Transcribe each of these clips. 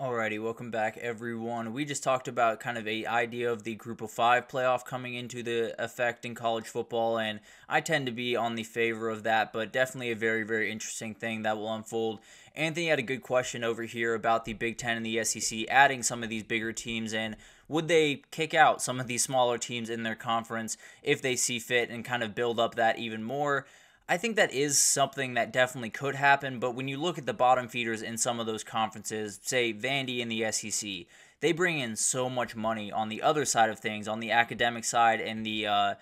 Alrighty, welcome back everyone. We just talked about kind of a idea of the Group of Five playoff coming into the effect in college football, and I tend to be on the favor of that, but definitely a very, very interesting thing that will unfold. Anthony had a good question over here about the Big Ten and the SEC adding some of these bigger teams in. Would they kick out some of these smaller teams in their conference if they see fit and kind of build up that even more? I think that is something that definitely could happen, but when you look at the bottom feeders in some of those conferences, say Vandy in the SEC, they bring in so much money on the other side of things, on the academic side and the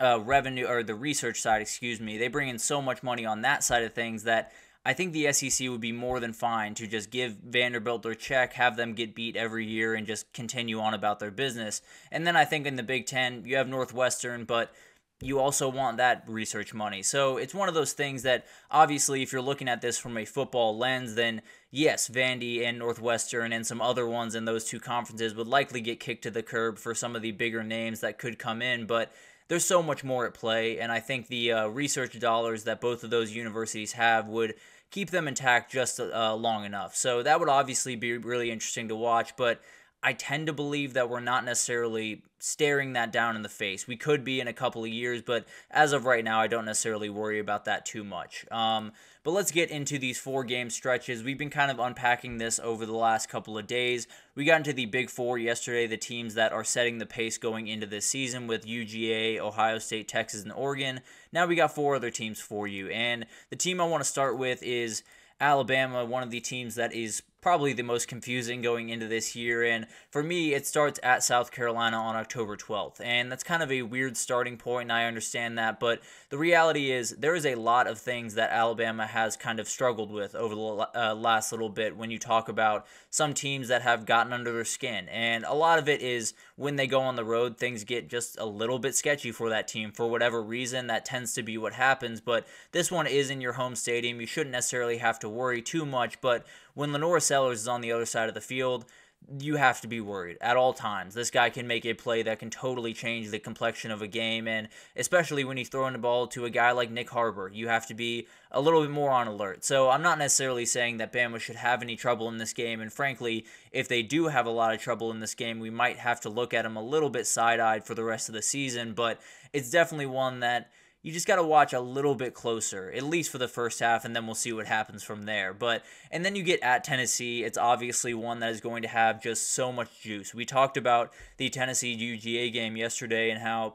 revenue or the research side, excuse me. They bring in so much money on that side of things that I think the SEC would be more than fine to just give Vanderbilt their check, have them get beat every year, and just continue on about their business. And then I think in the Big Ten, you have Northwestern, but you also want that research money. So it's one of those things that obviously if you're looking at this from a football lens, then yes, Vandy and Northwestern and some other ones in those two conferences would likely get kicked to the curb for some of the bigger names that could come in, but there's so much more at play, and I think the research dollars that both of those universities have would keep them intact just long enough. So that would obviously be really interesting to watch, but I tend to believe that we're not necessarily staring that down in the face. We could be in a couple of years, but as of right now, I don't necessarily worry about that too much. But let's get into these 4-game stretches. We've been kind of unpacking this over the last couple of days. We got into the Big Four yesterday, the teams that are setting the pace going into this season with UGA, Ohio State, Texas, and Oregon. Now we got 4 other teams for you, and the team I want to start with is Alabama, one of the teams that is probably the most confusing going into this year, and for me, it starts at South Carolina on October 12th, and that's kind of a weird starting point, and I understand that, but the reality is there is a lot of things that Alabama has kind of struggled with over the last little bit when you talk about some teams that have gotten under their skin, and a lot of it is when they go on the road, things get just a little bit sketchy for that team. For whatever reason, that tends to be what happens, but this one is in your home stadium. You shouldn't necessarily have to worry too much, but when Lenore Sellers is on the other side of the field, you have to be worried at all times. This guy can make a play that can totally change the complexion of a game, and especially when he's throwing the ball to a guy like Nick Harbor, you have to be a little bit more on alert. So I'm not necessarily saying that Bama should have any trouble in this game, and frankly, if they do have a lot of trouble in this game, we might have to look at them a little bit side-eyed for the rest of the season, but it's definitely one that you just got to watch a little bit closer, at least for the first half, and then we'll see what happens from there. And then you get at Tennessee. It's obviously one that is going to have just so much juice. We talked about the Tennessee UGA game yesterday and how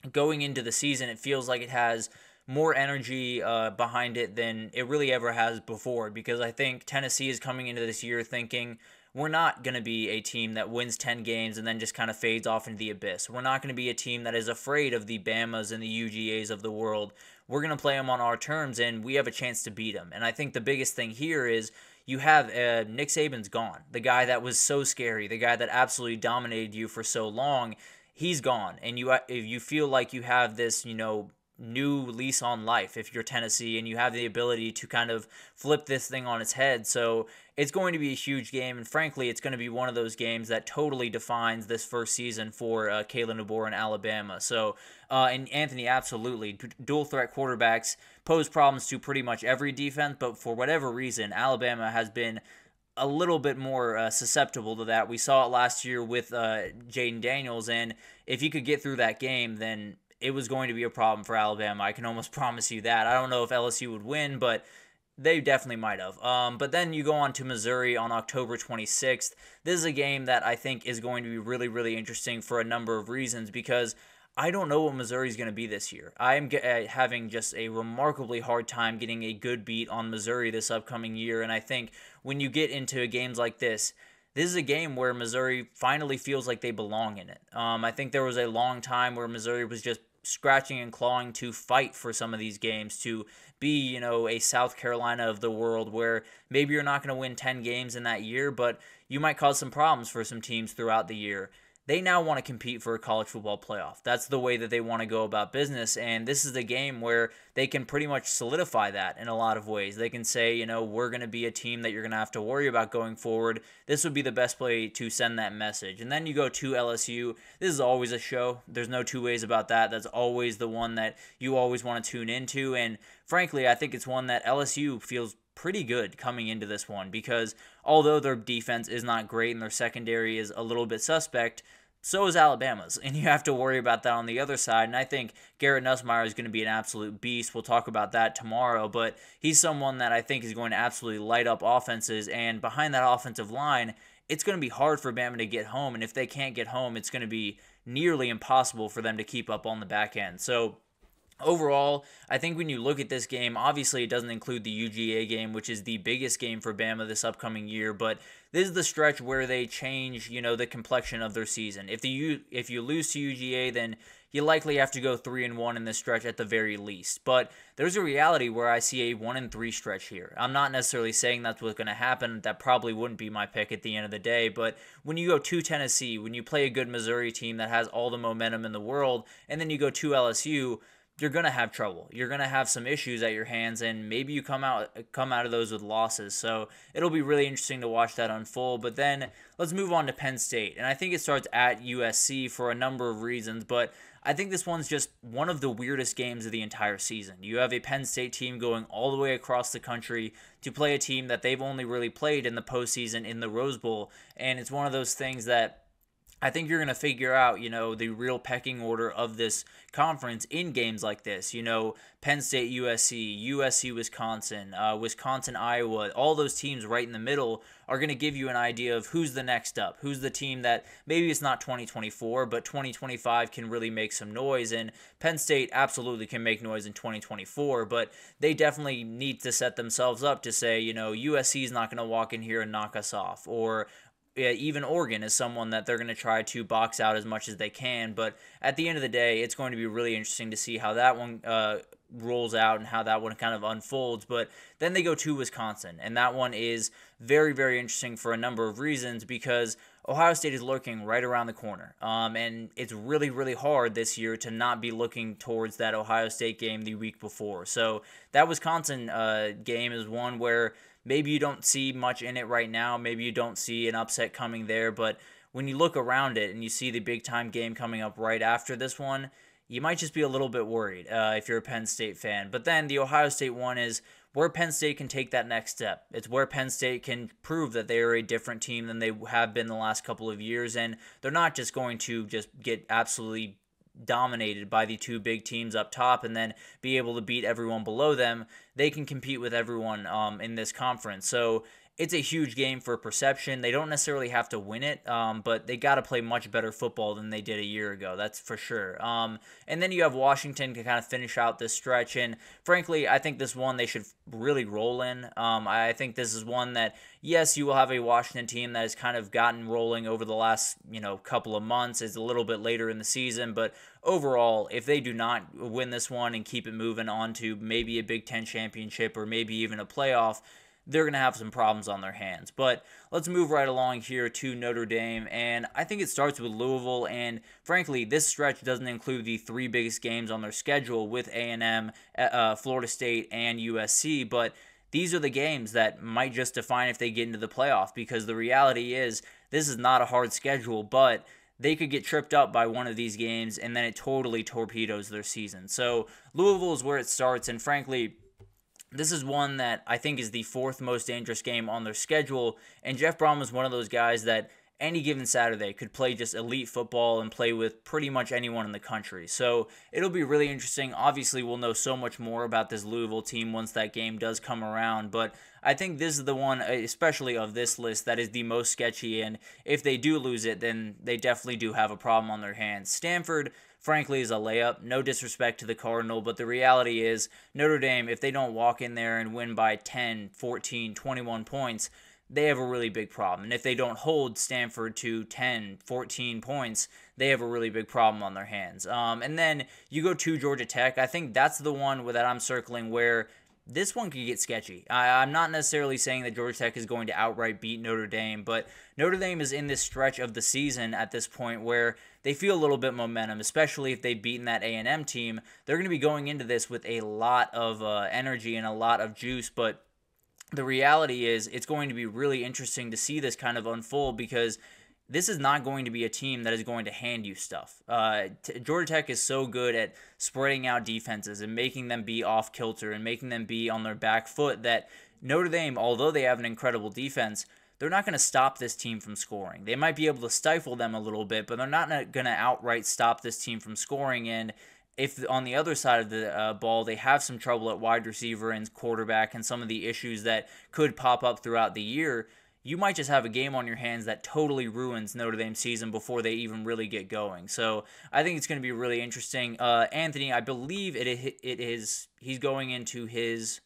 going into the season, it feels like it has more energy behind it than it really ever has before, because I think Tennessee is coming into this year thinking, we're not going to be a team that wins 10 games and then just kind of fades off into the abyss. We're not going to be a team that is afraid of the Bamas and the UGAs of the world. We're going to play them on our terms, and we have a chance to beat them. And I think the biggest thing here is you have Nick Saban's gone. The guy that was so scary, the guy that absolutely dominated you for so long, he's gone. And if you feel like you have this, new lease on life if you're Tennessee, and you have the ability to kind of flip this thing on its head. So it's going to be a huge game, and frankly, it's going to be one of those games that totally defines this first season for Kalen DeBoer in Alabama. So, and Anthony, absolutely, dual threat quarterbacks pose problems to pretty much every defense, but for whatever reason, Alabama has been a little bit more susceptible to that. We saw it last year with Jaden Daniels, and if he could get through that game, then it was going to be a problem for Alabama. I can almost promise you that. I don't know if LSU would win, but they definitely might have. But then you go on to Missouri on October 26th. This is a game that I think is going to be really, really interesting for a number of reasons, because I don't know what Missouri is going to be this year. I am having just a remarkably hard time getting a good beat on Missouri this upcoming year, and I think when you get into games like this is a game where Missouri finally feels like they belong in it. I think there was a long time where Missouri was just scratching and clawing to fight for some of these games, to be, a South Carolina of the world, where maybe you're not going to win 10 games in that year, but you might cause some problems for some teams throughout the year. They now want to compete for a college football playoff. That's the way that they want to go about business, and this is the game where they can pretty much solidify that in a lot of ways. They can say, we're going to be a team that you're going to have to worry about going forward. This would be the best way to send that message. And then you go to LSU. This is always a show. There's no two ways about that. That's always the one that you always want to tune into, and frankly, I think it's one that LSU feels pretty good coming into this one, because although their defense is not great and their secondary is a little bit suspect, so is Alabama's, and you have to worry about that on the other side. And I think Garrett Nussmeier is going to be an absolute beast. We'll talk about that tomorrow, but he's someone that I think is going to absolutely light up offenses, and behind that offensive line, it's going to be hard for Bama to get home, and if they can't get home, it's going to be nearly impossible for them to keep up on the back end. So overall, I think when you look at this game, obviously it doesn't include the UGA game, which is the biggest game for Bama this upcoming year, but this is the stretch where they change, the complexion of their season. If you lose to UGA, then you likely have to go 3-1 in this stretch at the very least. But there's a reality where I see a 1-3 stretch here. I'm not necessarily saying that's what's going to happen. That probably wouldn't be my pick at the end of the day. But when you go to Tennessee, when you play a good Missouri team that has all the momentum in the world, and then you go to LSU, you're going to have trouble. You're going to have some issues at your hands, and maybe you come out of those with losses. So it'll be really interesting to watch that unfold. But then let's move on to Penn State. And I think it starts at USC for a number of reasons, but I think this one's just one of the weirdest games of the entire season. You have a Penn State team going all the way across the country to play a team that they've only really played in the postseason in the Rose Bowl, and it's one of those things that I think you're going to figure out, the real pecking order of this conference in games like this. Penn State, USC, USC, Wisconsin, Wisconsin, Iowa, all those teams right in the middle are going to give you an idea of who's the next up, who's the team that maybe it's not 2024, but 2025 can really make some noise. And Penn State absolutely can make noise in 2024, but they definitely need to set themselves up to say, USC is not going to walk in here and knock us off, or even Oregon is someone that they're going to try to box out as much as they can. But at the end of the day, it's going to be really interesting to see how that one rolls out and how that one kind of unfolds. But then they go to Wisconsin, and that one is very, very interesting for a number of reasons, because Ohio State is lurking right around the corner. And it's really, really hard this year to not be looking towards that Ohio State game the week before. So that Wisconsin game is one where maybe you don't see much in it right now. Maybe you don't see an upset coming there. But when you look around it and you see the big-time game coming up right after this one, you might just be a little bit worried if you're a Penn State fan. But then the Ohio State one is where Penn State can take that next step. It's where Penn State can prove that they are a different team than they have been the last couple of years. And they're not just going to just get absolutely dominated by the two big teams up top and then be able to beat everyone below them. They can compete with everyone in this conference. So it's a huge game for perception. They don't necessarily have to win it, but they got to play much better football than they did a year ago. That's for sure. And then you have Washington to kind of finish out this stretch. And frankly, I think this one they should really roll in. I think this is one that, yes, you will have a Washington team that has kind of gotten rolling over the last, couple of months. It's a little bit later in the season, but overall, if they do not win this one and keep it moving on to maybe a Big Ten championship or maybe even a playoff, they're going to have some problems on their hands. But let's move right along here to Notre Dame, and I think it starts with Louisville, and frankly, this stretch doesn't include the three biggest games on their schedule with A&M, Florida State, and USC, but these are the games that might just define if they get into the playoff, because the reality is this is not a hard schedule, but they could get tripped up by one of these games, and then it totally torpedoes their season. So Louisville is where it starts, and frankly, this is one that I think is the fourth most dangerous game on their schedule, and Jeff Brom is one of those guys that any given Saturday could play just elite football and play with pretty much anyone in the country. So it'll be really interesting. Obviously, we'll know so much more about this Louisville team once that game does come around, but I think this is the one, especially of this list, that is the most sketchy, and if they do lose it, then they definitely do have a problem on their hands. Stanford, frankly, is a layup. No disrespect to the Cardinal, but the reality is Notre Dame, if they don't walk in there and win by 10, 14, 21 points, they have a really big problem. And if they don't hold Stanford to 10, 14 points, they have a really big problem on their hands. And then you go to Georgia Tech. I think that's the one that I'm circling where this one could get sketchy. I'm not necessarily saying that Georgia Tech is going to outright beat Notre Dame, but Notre Dame is in this stretch of the season at this point where they feel a little bit momentum, especially if they've beaten that A&M team. They're going to be going into this with a lot of energy and a lot of juice, but the reality is it's going to be really interesting to see this kind of unfold, because this is not going to be a team that is going to hand you stuff. Georgia Tech is so good at spreading out defenses and making them be off kilter and making them be on their back foot that Notre Dame, although they have an incredible defense, they're not going to stop this team from scoring. They might be able to stifle them a little bit, but they're not going to outright stop this team from scoring. And if on the other side of the ball they have some trouble at wide receiver and quarterback and some of the issues that could pop up throughout the year, you might just have a game on your hands that totally ruins Notre Dame's season before they even really get going. So I think it's going to be really interesting. Anthony, I believe he's going into his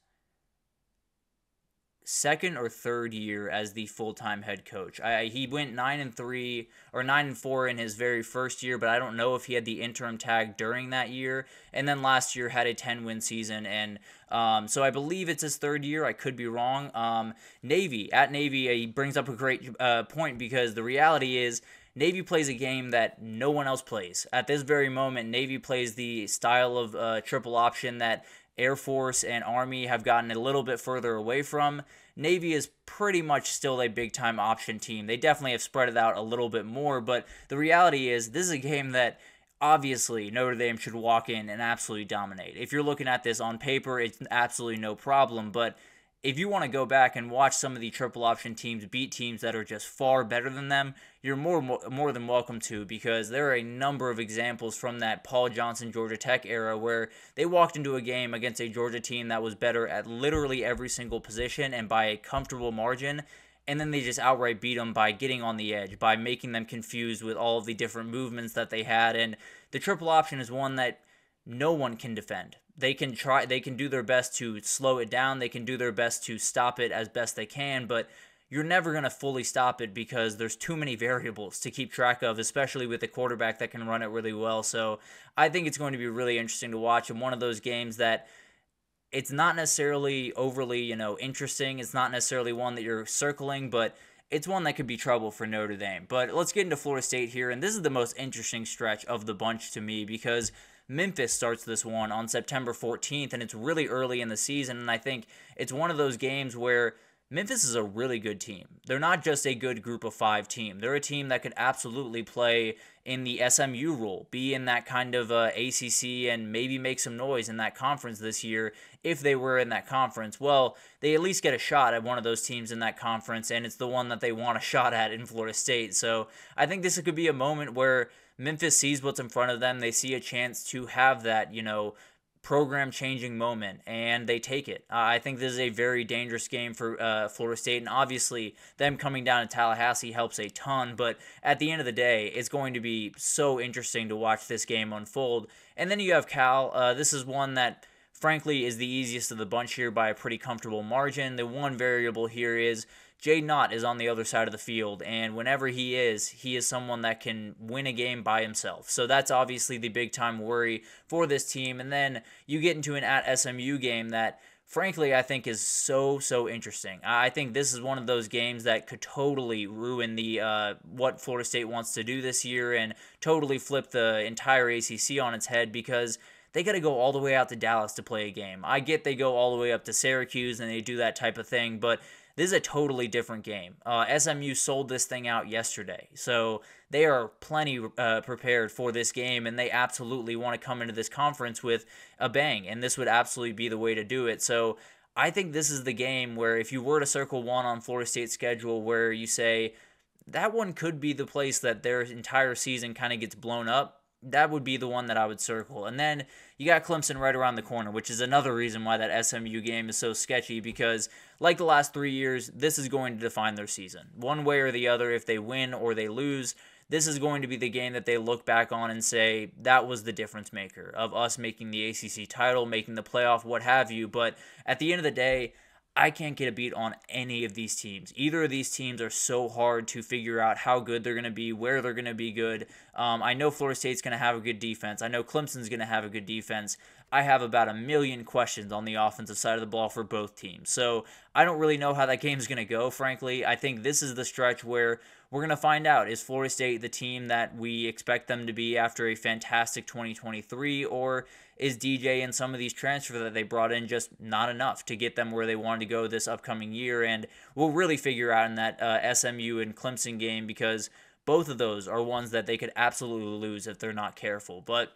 second or third year as the full-time head coach. He went 9-3 or 9-4 in his very first year, but I don't know if he had the interim tag during that year. And then last year had a 10-win season, and so I believe it's his third year. I could be wrong. Navy, he brings up a great point, because the reality is Navy plays a game that no one else plays. At this very moment, Navy plays the style of triple option that Air Force and Army have gotten a little bit further away from. Navy is pretty much still a big-time option team. They definitely have spread it out a little bit more, but the reality is this is a game that obviously Notre Dame should walk in and absolutely dominate. If you're looking at this on paper, it's absolutely no problem, but if you want to go back and watch some of the triple option teams beat teams that are just far better than them, you're more than welcome to, because there are a number of examples from that Paul Johnson Georgia Tech era where they walked into a game against a Georgia team that was better at literally every single position and by a comfortable margin, and then they just outright beat them by getting on the edge, by making them confused with all of the different movements that they had. And the triple option is one that no one can defend. They can do their best to slow it down, they can do their best to stop it as best they can, but you're never going to fully stop it because there's too many variables to keep track of, especially with a quarterback that can run it really well. So I think it's going to be really interesting to watch, and one of those games that it's not necessarily overly, interesting. It's not necessarily one that you're circling, but it's one that could be trouble for Notre Dame. But let's get into Florida State here, and this is the most interesting stretch of the bunch to me, because Memphis starts this one on September 14th, and it's really early in the season, and I think it's one of those games where Memphis is a really good team. They're not just a good group of five team. They're a team that could absolutely play in the SMU role, be in that kind of ACC, and maybe make some noise in that conference this year. If they were in that conference, well, they at least get a shot at one of those teams in that conference, and it's the one that they want a shot at in Florida State. So I think this could be a moment where Memphis sees what's in front of them. They see a chance to have that, program-changing moment, and they take it. I think this is a very dangerous game for Florida State, and obviously them coming down to Tallahassee helps a ton, but at the end of the day, it's going to be so interesting to watch this game unfold. And then you have Cal. This is one that, frankly, is the easiest of the bunch here by a pretty comfortable margin. The one variable here is Jay Knott is on the other side of the field, and whenever he is someone that can win a game by himself. So that's obviously the big-time worry for this team. And then you get into an at SMU game that, frankly, I think is so interesting. I think this is one of those games that could totally ruin the what Florida State wants to do this year and totally flip the entire ACC on its head, because they got to go all the way out to Dallas to play a game. I get they go all the way up to Syracuse and they do that type of thing, but this is a totally different game. SMU sold this thing out yesterday, so they are plenty prepared for this game, and they absolutely want to come into this conference with a bang, and this would absolutely be the way to do it. So I think this is the game where, if you were to circle one on Florida State's schedule, where you say that one could be the place that their entire season kind of gets blown up, that would be the one that I would circle. And then you got Clemson right around the corner, which is another reason why that SMU game is so sketchy, because like the last 3 years, this is going to define their season. One way or the other, if they win or they lose, this is going to be the game that they look back on and say, that was the difference maker of us making the ACC title, making the playoff, what have you. But at the end of the day, I can't get a beat on any of these teams. Either of these teams are so hard to figure out how good they're going to be, where they're going to be good. I know Florida State's going to have a good defense. I know Clemson's going to have a good defense. I have about a million questions on the offensive side of the ball for both teams. So I don't really know how that game's going to go, frankly. I think this is the stretch where we're going to find out, is Florida State the team that we expect them to be after a fantastic 2023, or is DJ and some of these transfers that they brought in just not enough to get them where they wanted to go this upcoming year? And we'll really figure out in that SMU and Clemson game, because both of those are ones that they could absolutely lose if they're not careful. But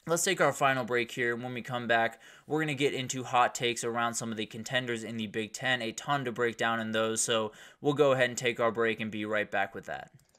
Let's take our final break here. When we come back, we're going to get into hot takes around some of the contenders in the Big Ten. A ton to break down in those, so we'll go ahead and take our break and be right back with that.